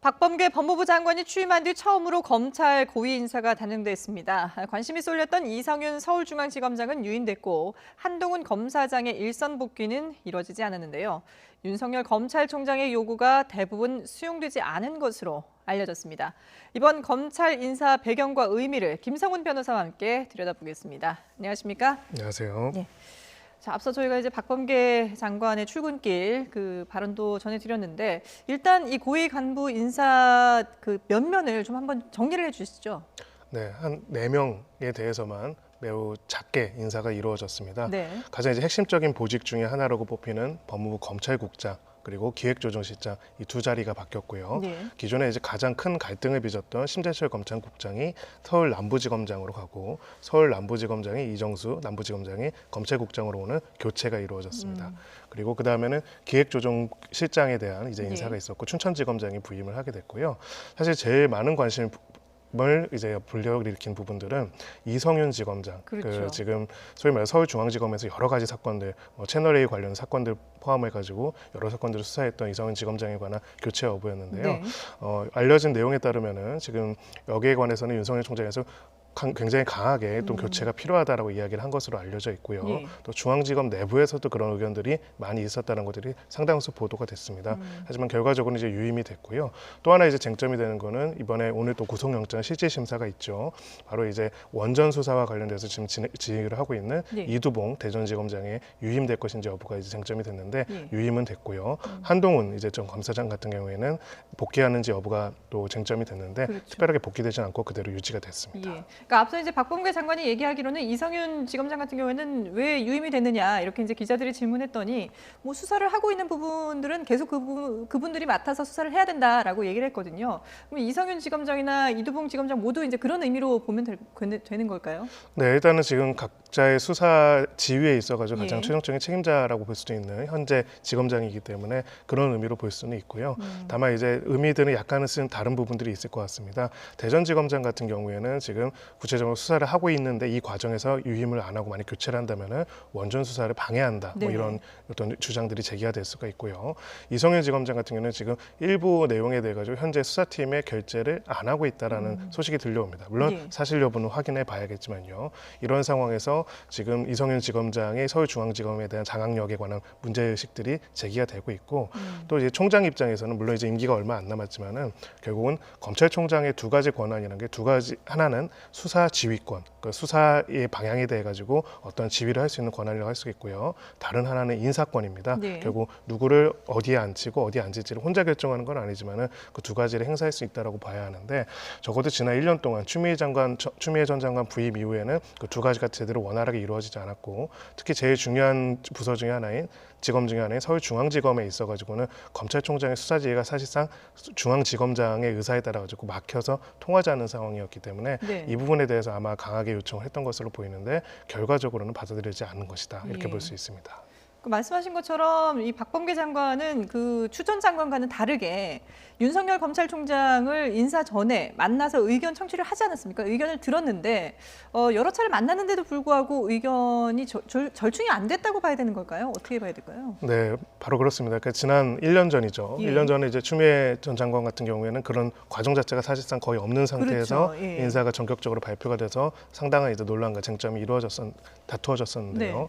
박범계 법무부 장관이 취임한 뒤 처음으로 검찰 고위 인사가 단행됐습니다. 관심이 쏠렸던 이성윤 서울중앙지검장은 유임됐고 한동훈 검사장의 일선 복귀는 이뤄지지 않았는데요. 윤석열 검찰총장의 요구가 대부분 수용되지 않은 것으로 알려졌습니다. 이번 검찰 인사 배경과 의미를 김성훈 변호사와 함께 들여다보겠습니다. 안녕하십니까? 안녕하세요. 네. 자, 앞서 저희가 이제 박범계 장관의 출근길 그 발언도 전해드렸는데 일단 이 고위 간부 인사 그 면면을 좀 한번 정리를 해주시죠. 네, 한 4명에 대해서만 매우 작게 인사가 이루어졌습니다. 네. 가장 이제 핵심적인 보직 중에 하나라고 뽑히는 법무부 검찰국장 그리고 기획조정실장 이 두 자리가 바뀌었고요. 네. 기존에 이제 가장 큰 갈등을 빚었던 심재철 검찰국장이 서울 남부지검장으로 가고 서울 남부지검장이 이정수 남부지검장이 검찰국장으로 오는 교체가 이루어졌습니다. 그리고 그 다음에는 기획조정실장에 대한 이제 인사가 네. 있었고 춘천지검장이 부임을 하게 됐고요. 사실 제일 많은 관심을 이제 불력을 일으킨 부분들은 이성윤 지검장, 그렇죠. 지금 소위 말해 서울중앙지검에서 여러 가지 사건들, 채널 A 관련 사건들 포함해가지고 여러 사건들을 수사했던 이성윤 지검장에 관한 교체 여부였는데요. 네. 알려진 내용에 따르면은 지금 여기에 관해서는 윤석열 총장에서 굉장히 강하게 또 교체가 필요하다라고 이야기를 한 것으로 알려져 있고요. 예. 또 중앙지검 내부에서도 그런 의견들이 많이 있었다는 것들이 상당수 보도가 됐습니다. 하지만 결과적으로 이제 유임이 됐고요. 또 하나 이제 쟁점이 되는 거는 이번에 오늘 또 구속영장 실질 심사가 있죠. 바로 이제 원전 수사와 관련돼서 지금 진행을 하고 있는 네. 이두봉 대전지검장에 유임될 것인지 여부가 이제 쟁점이 됐는데 예. 유임은 됐고요. 한동훈 이제 전 검사장 같은 경우에는 복귀하는지 여부가 또 쟁점이 됐는데 그렇죠. 특별하게 복귀되지 않고 그대로 유지가 됐습니다. 예. 그러니까 앞서 이제 박범계 장관이 얘기하기로는 이성윤 지검장 같은 경우에는 왜 유임이 됐느냐 이렇게 이제 기자들이 질문했더니 뭐 수사를 하고 있는 부분들은 계속 그분들이 맡아서 수사를 해야 된다라고 얘기를 했거든요. 그럼 이성윤 지검장이나 이두봉 지검장 모두 이제 그런 의미로 보면 되는 걸까요? 네, 일단은 지금 각자의 수사 지휘에 있어가지고 가장 예. 최종적인 책임자라고 볼 수도 있는 현재 지검장이기 때문에 그런 의미로 볼 수는 있고요. 다만 이제 의미들은 약간은 쓴 다른 부분들이 있을 것 같습니다. 대전지검장 같은 경우에는 지금 구체적으로 수사를 하고 있는데 이 과정에서 유임을 안 하고 만약 교체를 한다면은 원전 수사를 방해한다. 뭐 네. 이런 어떤 주장들이 제기가 될 수가 있고요. 이성윤 지검장 같은 경우는 지금 일부 내용에 대해 가지고 현재 수사팀의 결재를 안 하고 있다라는 소식이 들려옵니다. 물론 예. 사실 여부는 확인해 봐야겠지만요. 이런 상황에서 지금 이성윤 지검장의 서울중앙지검에 대한 장악력에 관한 문제의식들이 제기가 되고 있고 또 이제 총장 입장에서는 물론 이제 임기가 얼마 안 남았지만은 결국은 검찰총장의 두 가지 권한이라는 게 두 가지 하나는 수사 지휘권, 그 수사의 방향에 대해 가지고 어떤 지휘를 할 수 있는 권한이라고 할 수 있고요. 다른 하나는 인사권입니다. 네. 결국 누구를 어디에 앉히고 어디에 앉을지를 혼자 결정하는 건 아니지만은 그 두 가지를 행사할 수 있다라고 봐야 하는데 적어도 지난 1년 동안 추미애 전 장관 부임 이후에는 그 두 가지가 제대로 원활하게 이루어지지 않았고 특히 제일 중요한 부서 중에 하나인 지검 중에 하나인 서울중앙지검에 있어가지고는 검찰총장의 수사 지휘가 사실상 중앙지검장의 의사에 따라 가지고 막혀서 통하지 않는 상황이었기 때문에 네. 이 부분에 대해서 아마 강하게 요청을 했던 것으로 보이는데 결과적으로는 받아들이지 않는 것이다 이렇게 예. 볼 수 있습니다. 그 말씀하신 것처럼 이 박범계 장관은 그 추 전 장관과는 다르게 윤석열 검찰총장을 인사 전에 만나서 의견 청취를 하지 않았습니까? 의견을 들었는데 여러 차례 만났는데도 불구하고 의견이 절충이 안 됐다고 봐야 되는 걸까요? 어떻게 봐야 될까요? 네, 바로 그렇습니다. 그러니까 지난 1년 전이죠. 예. 1년 전에 이제 추미애 전 장관 같은 경우에는 그런 과정 자체가 사실상 거의 없는 상태에서 그렇죠. 예. 인사가 전격적으로 발표가 돼서 상당한 이제 논란과 쟁점이 다투어졌었는데요. 네.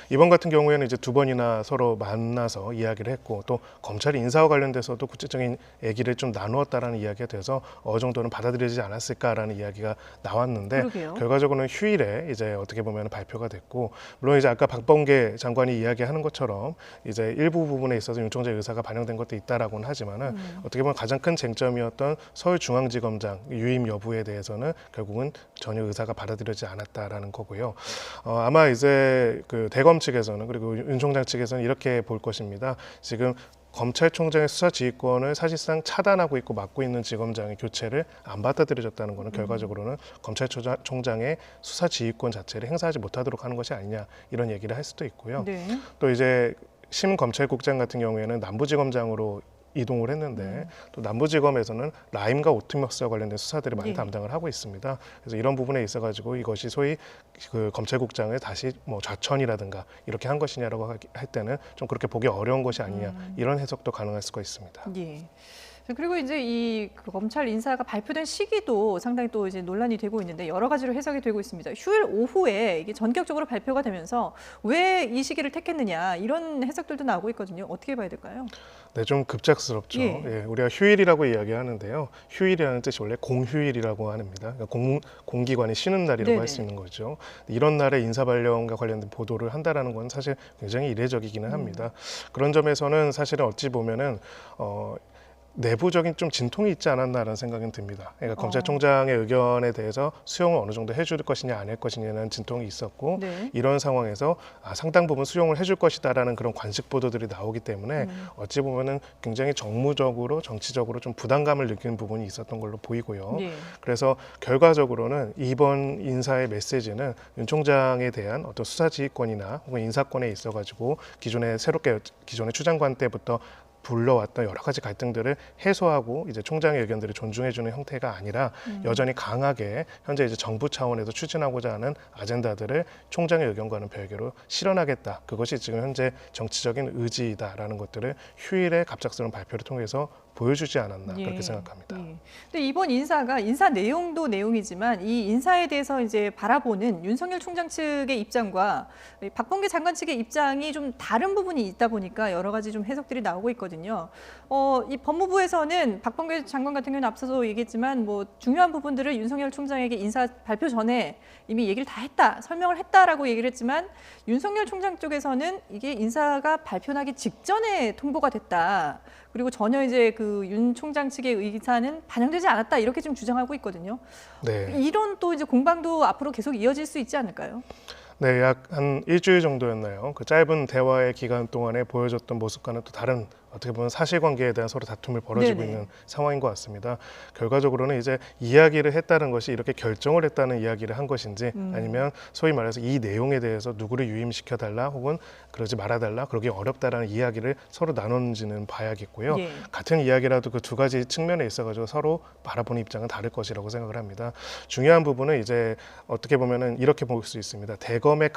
이번 같은 경우에는 이제 두 번이나 서로 만나서 이야기를 했고 또 검찰이 인사와 관련돼서도 구체적인 얘기를 좀 나누었다라는 이야기가 돼서 어느 정도는 받아들이지 않았을까라는 이야기가 나왔는데 그러게요. 결과적으로는 휴일에 이제 어떻게 보면 발표가 됐고 물론 이제 아까 박범계 장관이 이야기하는 것처럼 이제 일부 부분에 있어서 윤 총장의 의사가 반영된 것도 있다라고는 하지만은 어떻게 보면 가장 큰 쟁점이었던 서울중앙지검장 유임 여부에 대해서는 결국은 전혀 의사가 받아들여지지 않았다라는 거고요. 아마 이제 그 대검 측에서는 그리고 윤 총장 측에서는 이렇게 볼 것입니다. 지금 검찰총장의 수사 지휘권을 사실상 차단하고 있고 막고 있는 지검장의 교체를 안 받아들여졌다는 것은 결과적으로는 검찰총장의 수사 지휘권 자체를 행사하지 못하도록 하는 것이 아니냐 이런 얘기를 할 수도 있고요. 네. 또 이제 심검찰국장 같은 경우에는 남부지검장으로 이동을 했는데 또 남부지검에서는 라임과 오트머스와 관련된 수사들을 많이 예. 담당을 하고 있습니다. 그래서 이런 부분에 있어가지고 이것이 소위 그 검찰국장을 다시 뭐 좌천이라든가 이렇게 한 것이냐라고 할 때는 좀 그렇게 보기 어려운 것이 아니냐 이런 해석도 가능할 수가 있습니다. 예. 그리고 이제 그 검찰 인사가 발표된 시기도 상당히 또 이제 논란이 되고 있는데 여러 가지로 해석이 되고 있습니다. 휴일 오후에 이게 전격적으로 발표가 되면서 왜 이 시기를 택했느냐 이런 해석들도 나오고 있거든요. 어떻게 봐야 될까요? 네, 좀 급작스럽죠. 예. 예, 우리가 휴일이라고 이야기하는데요. 휴일이라는 뜻이 원래 공휴일이라고 합니다. 그러니까 공기관이 쉬는 날이라고 할 수 있는 거죠. 이런 날에 인사 발령과 관련된 보도를 한다라는 건 사실 굉장히 이례적이기는 합니다. 그런 점에서는 사실은 어찌 보면은 내부적인 좀 진통이 있지 않았나라는 생각은 듭니다. 그러니까 검찰총장의 의견에 대해서 수용을 어느 정도 해줄 것이냐 안 할 것이냐는 진통이 있었고 네. 이런 상황에서 상당 부분 수용을 해줄 것이다라는 그런 관측 보도들이 나오기 때문에 어찌 보면은 굉장히 정무적으로 정치적으로 좀 부담감을 느끼는 부분이 있었던 걸로 보이고요. 예. 그래서 결과적으로는 이번 인사의 메시지는 윤 총장에 대한 어떤 수사지휘권이나 혹은 인사권에 있어가지고 기존의 추장관 때부터 불러왔던 여러 가지 갈등들을 해소하고 이제 총장의 의견들을 존중해주는 형태가 아니라 여전히 강하게 현재 이제 정부 차원에서 추진하고자 하는 아젠다들을 총장의 의견과는 별개로 실현하겠다. 그것이 지금 현재 정치적인 의지이다라는 것들을 휴일에 갑작스러운 발표를 통해서 보여주지 않았나 그렇게 생각합니다. 예. 근데 이번 인사 내용도 내용이지만 이 인사에 대해서 이제 바라보는 윤석열 총장 측의 입장과 박범계 장관 측의 입장이 좀 다른 부분이 있다 보니까 여러 가지 좀 해석들이 나오고 있거든요. 이 법무부에서는 박범계 장관 같은 경우는 앞서서 얘기했지만 뭐 중요한 부분들을 윤석열 총장에게 인사 발표 전에 이미 얘기를 다 했다, 설명을 했다라고 얘기를 했지만 윤석열 총장 쪽에서는 이게 인사가 발표나기 직전에 통보가 됐다. 그리고 전혀 이제 그 윤 총장 측의 의사는 반영되지 않았다 이렇게 지금 주장하고 있거든요. 네. 이런 또 이제 공방도 앞으로 계속 이어질 수 있지 않을까요? 네, 약 한 일주일 정도였나요? 그 짧은 대화의 기간 동안에 보여줬던 모습과는 또 다른 어떻게 보면 사실관계에 대한 서로 다툼을 벌어지고 네네. 있는 상황인 것 같습니다. 결과적으로는 이제 이야기를 했다는 것이 이렇게 결정을 했다는 이야기를 한 것인지 아니면 소위 말해서 이 내용에 대해서 누구를 유임시켜달라 혹은 그러지 말아달라 그러기 어렵다라는 이야기를 서로 나누는지는 봐야겠고요. 예. 같은 이야기라도 그 두 가지 측면에 있어가지고 서로 바라보는 입장은 다를 것이라고 생각을 합니다. 중요한 부분은 이제 어떻게 보면은 이렇게 볼 수 있습니다. 대검의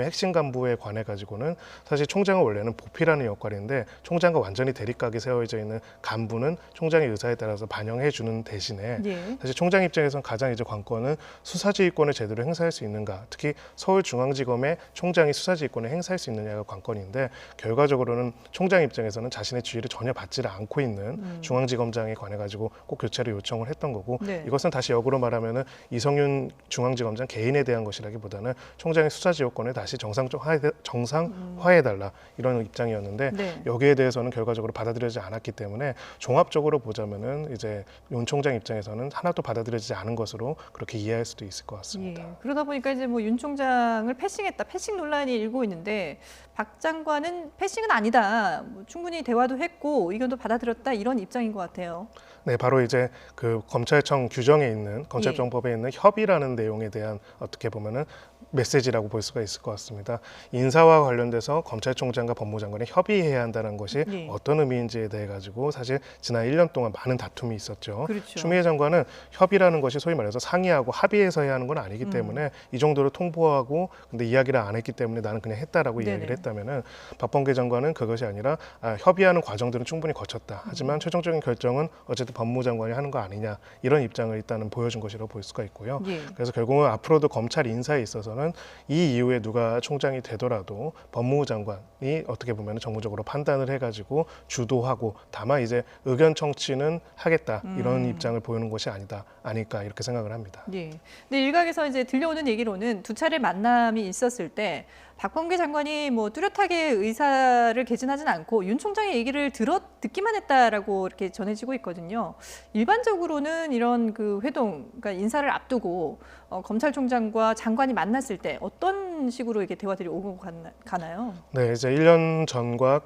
핵심 간부에 관해 가지고는 사실 총장은 원래는 보필하는 역할인데 총장과 완전히 대립각이 세워져 있는 간부는 총장의 의사에 따라서 반영해 주는 대신에 예. 사실 총장 입장에서는 가장 이제 관건은 수사지휘권을 제대로 행사할 수 있는가, 특히 서울중앙지검의 총장이 수사지휘권을 행사할 수 있느냐가 관건인데 결과적으로는 총장 입장에서는 자신의 지휘를 전혀 받지를 않고 있는 중앙지검장에 관해 가지고 꼭 교체를 요청을 했던 거고 네. 이것은 다시 역으로 말하면은 이성윤 중앙지검장 개인에 대한 것이라기보다는 총장의 수사지휘권을 다시 정상화해달라 이런 입장이었는데 네. 여기에 대해서는 결과적으로 받아들여지지 않았기 때문에 종합적으로 보자면은 이제 윤 총장 입장에서는 하나도 받아들여지지 않은 것으로 그렇게 이해할 수도 있을 것 같습니다. 예. 그러다 보니까 이제 뭐 윤 총장을 패싱했다, 패싱 논란이 일고 있는데 박 장관은 패싱은 아니다, 뭐 충분히 대화도 했고 의견도 받아들였다 이런 입장인 것 같아요. 네, 바로 이제 그 검찰청 규정에 있는 검찰정법에 있는 협의라는 내용에 대한 어떻게 보면은 메시지라고 볼 수가 있을 것 같습니다. 인사와 관련돼서 검찰총장과 법무장관이 협의해야 한다는 것이 예. 어떤 의미인지에 대해 가지고 사실 지난 1년 동안 많은 다툼이 있었죠. 그렇죠. 추미애 장관은 협의라는 것이 소위 말해서 상의하고 합의해서 해야 하는 건 아니기 때문에 이 정도로 통보하고 근데 이야기를 안 했기 때문에 나는 그냥 했다라고 네네. 이야기를 했다면은 박범계 장관은 그것이 아니라 협의하는 과정들은 충분히 거쳤다. 하지만 최종적인 결정은 어쨌든 법무장관이 하는 거 아니냐 이런 입장을 일단은 보여준 것이라고 볼 수가 있고요. 예. 그래서 결국은 앞으로도 검찰 인사에 있어서는 이 이후에 누가 총장이 되더라도 법무부 장관이 어떻게 보면 정무적으로 판단을 해가지고 주도하고 다만 이제 의견 청취는 하겠다 이런 입장을 보이는 것이 아닐까 이렇게 생각을 합니다. 예. 근데 일각에서 이제 들려오는 얘기로는 두 차례 만남이 있었을 때 박범계 장관이 뭐 뚜렷하게 의사를 개진하진 않고 윤 총장의 얘기를 듣기만 했다라고 이렇게 전해지고 있거든요. 일반적으로는 이런 그 회동, 그러니까 인사를 앞두고 검찰총장과 장관이 만났을 때 어떤 식으로 이렇게 대화들이 오고 가나요? 네, 이제 1년 전과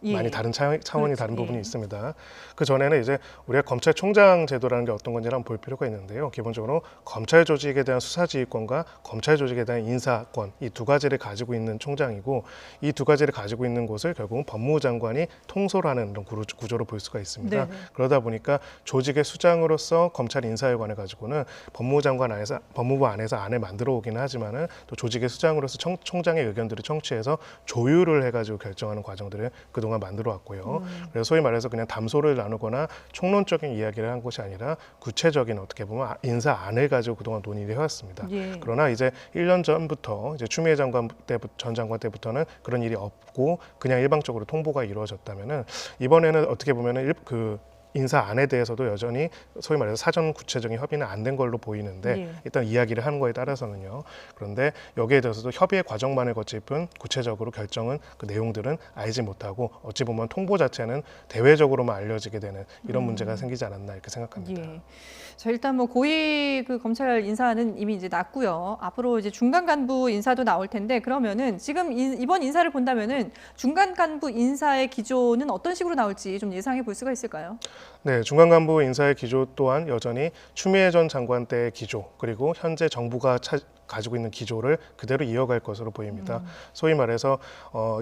예. 많이 다른 차원이 그렇지. 다른 부분이 예. 있습니다. 그 전에는 이제 우리가 검찰총장 제도라는 게 어떤 건지를 한번 볼 필요가 있는데요. 기본적으로 검찰 조직에 대한 수사지휘권과 검찰 조직에 대한 인사권 이 두 가지를 가지고 있는 총장이고 이 두 가지를 가지고 있는 곳을 결국은 법무부 장관이 통솔하는 그런 구조로 볼 수가 있습니다. 네네. 그러다 보니까 조직의 수장으로서 검찰 인사에 관해 가지고는 법무부 안에서 안을 만들어 오기는 하지만은 또 조직의 수장으로서 총장의 의견들을 청취해서 조율을 해가지고 결정하는 과정들을 분위기를 그동안 만들어 왔고요. 그래서 소위 말해서 그냥 담소를 나누거나 총론적인 이야기를 한 것이 아니라 구체적인 어떻게 보면 인사 안을 가지고 그동안 논의를 해왔습니다. 예. 그러나 이제 1년 전부터 이제 추미애 전 장관 때부터는 그런 일이 없고 그냥 일방적으로 통보가 이루어졌다면은 이번에는 어떻게 보면은 인사 안에 대해서도 여전히 소위 말해서 사전 구체적인 협의는 안 된 걸로 보이는데 예. 일단 이야기를 하는 거에 따라서는요. 그런데 여기에 대해서도 협의의 과정만을 거칠 뿐 구체적으로 결정은 그 내용들은 알지 못하고 어찌 보면 통보 자체는 대외적으로만 알려지게 되는 이런 문제가 생기지 않았나 이렇게 생각합니다. 예. 자, 일단 뭐 고위 그 검찰 인사는 이미 이제 났고요. 앞으로 이제 중간 간부 인사도 나올 텐데 그러면은 지금 이번 인사를 본다면은 중간 간부 인사의 기조는 어떤 식으로 나올지 좀 예상해 볼 수가 있을까요? 네, 중간 간부 인사의 기조 또한 여전히 추미애 전 장관 때의 기조 그리고 현재 정부가 가지고 있는 기조를 그대로 이어갈 것으로 보입니다. 소위 말해서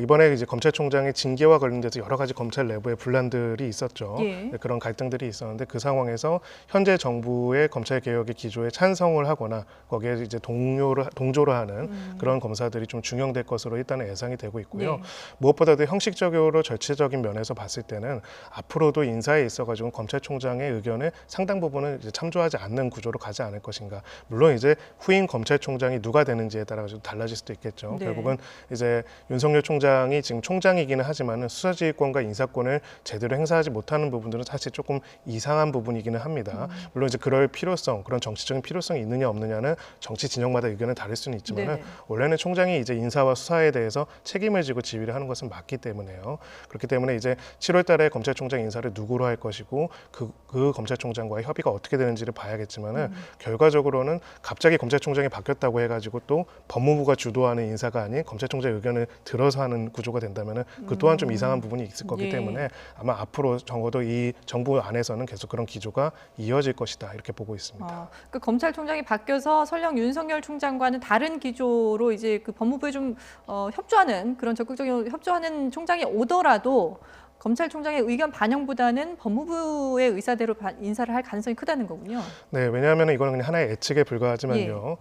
이번에 이제 검찰총장의 징계와 관련돼서 여러 가지 검찰 내부의 분란들이 있었죠. 예. 네, 그런 갈등들이 있었는데 그 상황에서 현재 정부의 검찰 개혁의 기조에 찬성을 하거나 거기에 이제 동조를 하는 그런 검사들이 좀 중용될 것으로 일단은 예상이 되고 있고요. 네. 무엇보다도 형식적으로 절차적인 면에서 봤을 때는 앞으로도 인사에 있어가지고 검찰총장의 의견을 상당 부분은 이제 참조하지 않는 구조로 가지 않을 것인가. 물론 이제 후임 검찰총장이 누가 되는지에 따라 가지고 달라질 수도 있겠죠. 네. 결국은 이제 윤석열 총장이 지금 총장이기는 하지만은 수사지휘권과 인사권을 제대로 행사하지 못하는 부분들은 사실 조금 이상한 부분이기는 합니다. 물론 이제 그럴 필요성, 그런 정치적인 필요성이 있느냐 없느냐는 정치 진영마다 의견은 다를 수는 있지만은 네네. 원래는 총장이 이제 인사와 수사에 대해서 책임을 지고 지휘를 하는 것은 맞기 때문에요. 그렇기 때문에 이제 7월달에 검찰총장 인사를 누구로 할 것이고 그 검찰총장과의 협의가 어떻게 되는지를 봐야겠지만은 결과적으로는 갑자기 검찰총장이 바뀌었다고 해가지고 또 법무부가 주도하는 인사가 아닌 검찰총장의 의견을 들어서 하는 구조가 된다면은 그 또한 좀 이상한 부분이 있을 거기 예. 때문에 아마 앞으로 적어도 이 정부 안에서는 계속 그런 기조가 이어질 것이다 이렇게 보고 있습니다. 그 검찰총장이 바뀌어서 설령 윤석열 총장과는 다른 기조로 이제 그 법무부에 좀 협조하는 그런 적극적인 협조하는 총장이 오더라도 검찰총장의 의견 반영보다는 법무부의 의사대로 인사를 할 가능성이 크다는 거군요. 네, 왜냐하면 이거는 그냥 하나의 예측에 불과하지만요.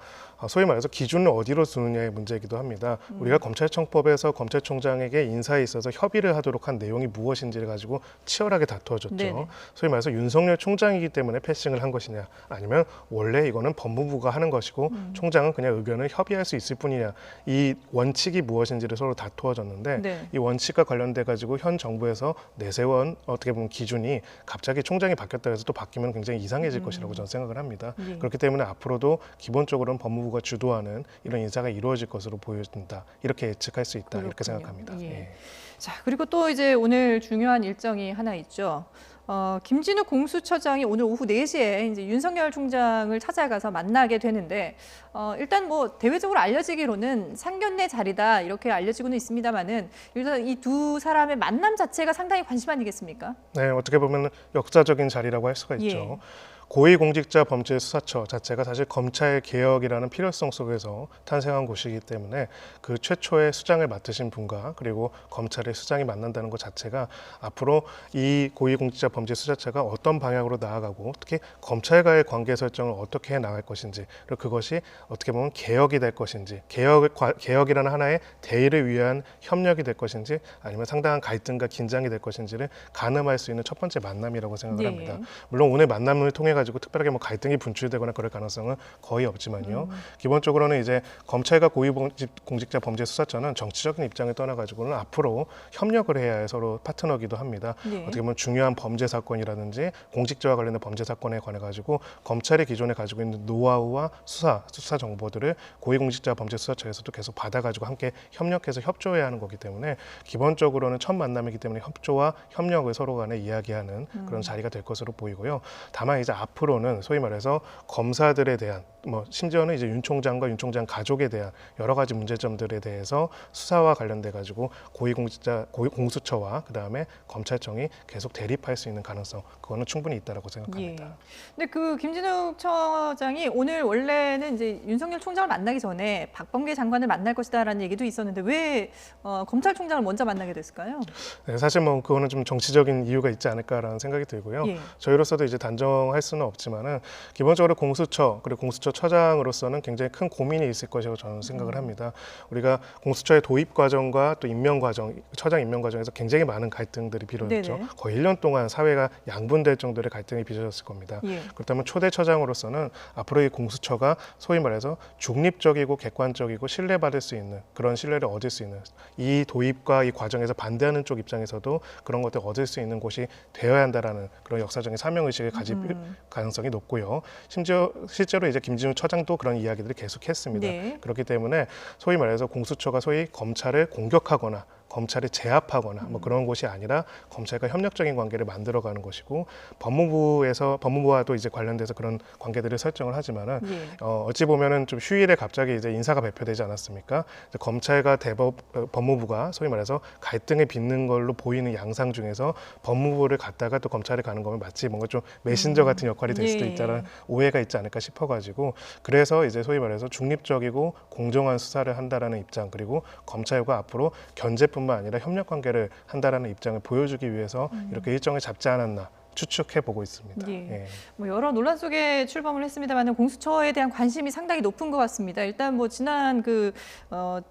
소위 말해서 기준을 어디로 두느냐의 문제이기도 합니다. 우리가 검찰청법에서 검찰총장에게 인사에 있어서 협의를 하도록 한 내용이 무엇인지를 가지고 치열하게 다투어졌죠. 네네. 소위 말해서 윤석열 총장이기 때문에 패싱을 한 것이냐, 아니면 원래 이거는 법무부가 하는 것이고 총장은 그냥 의견을 협의할 수 있을 뿐이냐, 이 원칙이 무엇인지를 서로 다투어졌는데 네. 이 원칙과 관련돼 가지고 현 정부에서 내세운 어떻게 보면 기준이 갑자기 총장이 바뀌었다 해서 또 바뀌면 굉장히 이상해질 것이라고 저는 생각을 합니다. 예. 그렇기 때문에 앞으로도 기본적으로는 법무부가 주도하는 이런 인사가 이루어질 것으로 보여진다. 이렇게 예측할 수 있다. 이렇게 그렇군요. 생각합니다. 예. 예. 자, 그리고 또 이제 오늘 중요한 일정이 하나 있죠. 김진욱 공수처장이 오늘 오후 4시에 이제 윤석열 총장을 찾아가서 만나게 되는데 일단 뭐 대외적으로 알려지기로는 상견례 자리다 이렇게 알려지고는 있습니다만은 일단 이 두 사람의 만남 자체가 상당히 관심 아니겠습니까? 네, 어떻게 보면 역사적인 자리라고 할 수가 있죠. 예. 고위공직자범죄수사처 자체가 사실 검찰 개혁이라는 필요성 속에서 탄생한 곳이기 때문에 그 최초의 수장을 맡으신 분과 그리고 검찰의 수장이 만난다는 것 자체가 앞으로 이 고위공직자범죄수사처가 어떤 방향으로 나아가고 특히 검찰과의 관계 설정을 어떻게 해 나갈 것인지 그리고 그것이 어떻게 보면 개혁이 될 것인지 개혁이라는 하나의 대의를 위한 협력이 될 것인지 아니면 상당한 갈등과 긴장이 될 것인지를 가늠할 수 있는 첫 번째 만남이라고 생각을 네. 합니다. 물론 오늘 만남을 통해 가지고 특별하게 뭐 갈등이 분출되거나 그럴 가능성은 거의 없지만요. 기본적으로는 이제 검찰과 고위공직자 범죄수사처는 정치적인 입장을 떠나 가지고는 앞으로 협력을 해야 할 서로 파트너기도 합니다. 네. 어떻게 보면 중요한 범죄 사건이라든지 공직자와 관련된 범죄 사건에 관해 가지고 검찰이 기존에 가지고 있는 노하우와 수사 정보들을 고위공직자 범죄수사처에서도 계속 받아 가지고 함께 협력해서 협조해야 하는 거기 때문에 기본적으로는 첫 만남이기 때문에 협조와 협력을 서로 간에 이야기하는 그런 자리가 될 것으로 보이고요. 다만 이제 앞으로는 소위 말해서 검사들에 대한 뭐 심지어는 이제 윤 총장과 윤 총장 가족에 대한 여러 가지 문제점들에 대해서 수사와 관련돼 가지고 공수처와 그다음에 검찰청이 계속 대립할 수 있는 가능성 그거는 충분히 있다라고 생각합니다. 예. 근데 그 김진욱 처장이 오늘 원래는 이제 윤석열 총장을 만나기 전에 박범계 장관을 만날 것이다라는 얘기도 있었는데 왜 검찰총장을 먼저 만나게 됐을까요? 네, 사실 뭐 그거는 좀 정치적인 이유가 있지 않을까라는 생각이 들고요. 예. 저희로서도 이제 단정할 수는 없지만은 기본적으로 공수처 그리고 공수처 처장으로서는 굉장히 큰 고민이 있을 것이라고 저는 생각을 합니다. 우리가 공수처의 도입 과정과 또 임명 과정, 처장 임명 과정에서 굉장히 많은 갈등들이 빚어졌죠. 네네. 거의 1년 동안 사회가 양분될 정도의 갈등이 빚어졌을 겁니다. 예. 그렇다면 초대 처장으로서는 앞으로 이 공수처가 소위 말해서 중립적이고 객관적이고 신뢰받을 수 있는 그런 신뢰를 얻을 수 있는 이 도입과 이 과정에서 반대하는 쪽 입장에서도 그런 것들을 얻을 수 있는 곳이 되어야 한다라는 그런 역사적인 사명의식을 가질 가능성이 높고요. 심지어 실제로 이제 김진우 처장도 그런 이야기들을 계속했습니다. 네. 그렇기 때문에 소위 말해서 공수처가 소위 검찰을 공격하거나 검찰을 제압하거나 뭐 그런 곳이 아니라 검찰과 협력적인 관계를 만들어가는 것이고 법무부와도 이제 관련돼서 그런 관계들을 설정을 하지만은 예. 어찌 보면은 좀 휴일에 갑자기 이제 인사가 발표되지 않았습니까? 이제 검찰과 법무부가 소위 말해서 갈등을 빚는 걸로 보이는 양상 중에서 법무부를 갔다가 또 검찰에 가는 거면 마치 뭔가 좀 메신저 같은 역할이 될 수도 예. 있다는 오해가 있지 않을까 싶어가지고 그래서 이제 소위 말해서 중립적이고 공정한 수사를 한다라는 입장 그리고 검찰과 앞으로 견제뿐만 아니라 협력 관계를 한다라는 입장을 보여주기 위해서 이렇게 일정을 잡지 않았나 추측해 보고 있습니다. 예. 예. 뭐 여러 논란 속에 출범을 했습니다만 공수처에 대한 관심이 상당히 높은 것 같습니다. 일단 뭐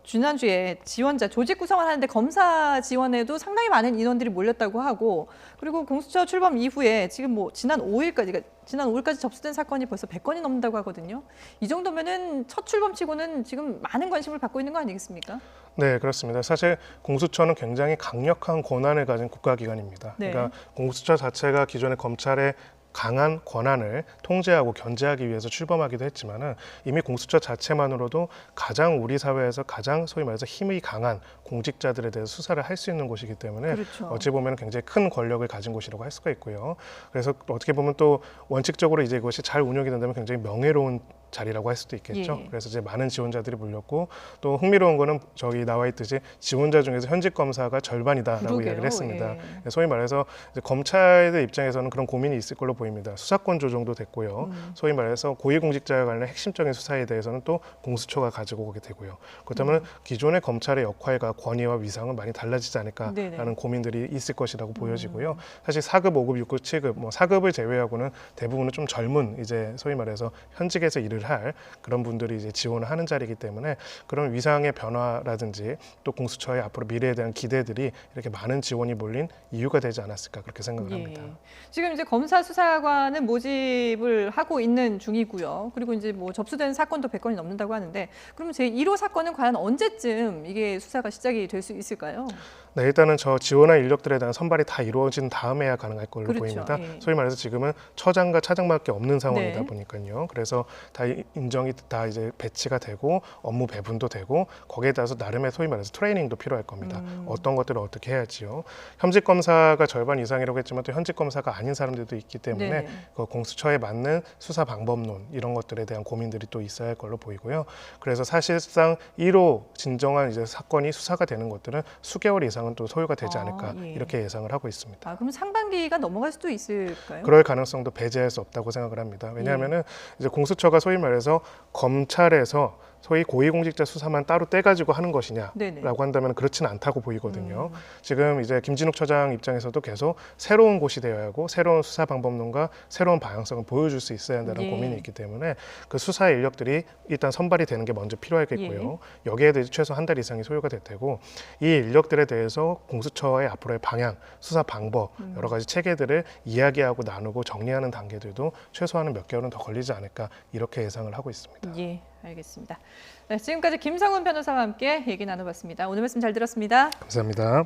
지난주에 지원자 조직 구성을 하는데 검사 지원에도 상당히 많은 인원들이 몰렸다고 하고 그리고 공수처 출범 이후에 지금 뭐 지난 5일까지 접수된 사건이 벌써 100건이 넘는다고 하거든요. 이 정도면은 첫 출범치고는 지금 많은 관심을 받고 있는 거 아니겠습니까? 네, 그렇습니다. 사실 공수처는 굉장히 강력한 권한을 가진 국가기관입니다. 네. 그러니까 공수처 자체가 기존의 검찰의 강한 권한을 통제하고 견제하기 위해서 출범하기도 했지만은 이미 공수처 자체만으로도 가장 우리 사회에서 가장 소위 말해서 힘이 강한 공직자들에 대해서 수사를 할 수 있는 곳이기 때문에 그렇죠. 어찌 보면 굉장히 큰 권력을 가진 곳이라고 할 수가 있고요. 그래서 어떻게 보면 또 원칙적으로 이제 이것이 잘 운영이 된다면 굉장히 명예로운 자리라고 할 수도 있겠죠. 예. 그래서 이제 많은 지원자들이 몰렸고 또 흥미로운 거는 저기 나와 있듯이 지원자 중에서 현직 검사가 절반이다라고 그러게요. 이야기를 했습니다. 예. 소위 말해서 이제 검찰의 입장에서는 그런 고민이 있을 걸로 보입니다. 수사권 조정도 됐고요. 소위 말해서 고위공직자에 관련 핵심적인 수사에 대해서는 또 공수처가 가지고 오게 되고요. 그렇다면 기존의 검찰의 역할과 권위와 위상은 많이 달라지지 않을까라는 네네. 고민들이 있을 것이라고 보여지고요. 사실 4급, 5급, 6급, 7급, 뭐 4급을 제외하고는 대부분은 좀 젊은 이제 소위 말해서 현직에서 일을 할 그런 분들이 이제 지원을 하는 자리이기 때문에 그런 위상의 변화라든지 또 공수처의 앞으로 미래에 대한 기대들이 이렇게 많은 지원이 몰린 이유가 되지 않았을까 그렇게 생각을 합니다. 지금 이제 검사 수사관은 모집을 하고 있는 중이고요. 그리고 이제 뭐 접수된 사건도 100건이 넘는다고 하는데 그러면 제1호 사건은 과연 언제쯤 이게 수사가 시작이 될 수 있을까요? 네, 일단은 저 지원한 인력들에 대한 선발이 다 이루어진 다음에야 가능할 걸로 그렇죠. 보입니다. 예. 소위 말해서 지금은 처장과 차장밖에 없는 상황이다 네. 보니까요. 그래서 다 인정이 다 이제 배치가 되고 업무 배분도 되고 거기에 따라서 나름의 소위 말해서 트레이닝도 필요할 겁니다. 어떤 것들을 어떻게 해야지요. 현직 검사가 절반 이상이라고 했지만 또 현직 검사가 아닌 사람들도 있기 때문에 네네. 그 공수처에 맞는 수사 방법론 이런 것들에 대한 고민들이 또 있어야 할 걸로 보이고요. 그래서 사실상 1호 진정한 이제 사건이 수사가 되는 것들은 수개월 이상은 또 소요가 되지 않을까 예. 이렇게 예상을 하고 있습니다. 아, 그럼 상반기가 넘어갈 수도 있을까요? 그럴 가능성도 배제할 수 없다고 생각을 합니다. 왜냐하면은 이제 공수처가 소위 말해서 검찰에서 소위 고위공직자 수사만 따로 떼가지고 하는 네네. 것이냐라고 한다면 그렇지는 않다고 보이거든요. 지금 이제 김진욱 처장 입장에서도 계속 새로운 곳이 되어야 하고 새로운 수사 방법론과 새로운 방향성을 보여줄 수 있어야 한다는 예. 고민이 있기 때문에 그 수사 인력들이 일단 선발이 되는 게 먼저 필요하겠고요. 여기에 대해서 최소 한 달 이상이 소요가 될 테고 이 인력들에 대해서 공수처의 앞으로의 방향, 수사 방법, 여러 가지 체계들을 이야기하고 나누고 정리하는 단계들도 최소한은 몇 개월은 더 걸리지 않을까 이렇게 예상을 하고 있습니다. 예, 알겠습니다. 네, 지금까지 김성훈 변호사와 함께 얘기 나눠봤습니다. 오늘 말씀 잘 들었습니다. 감사합니다.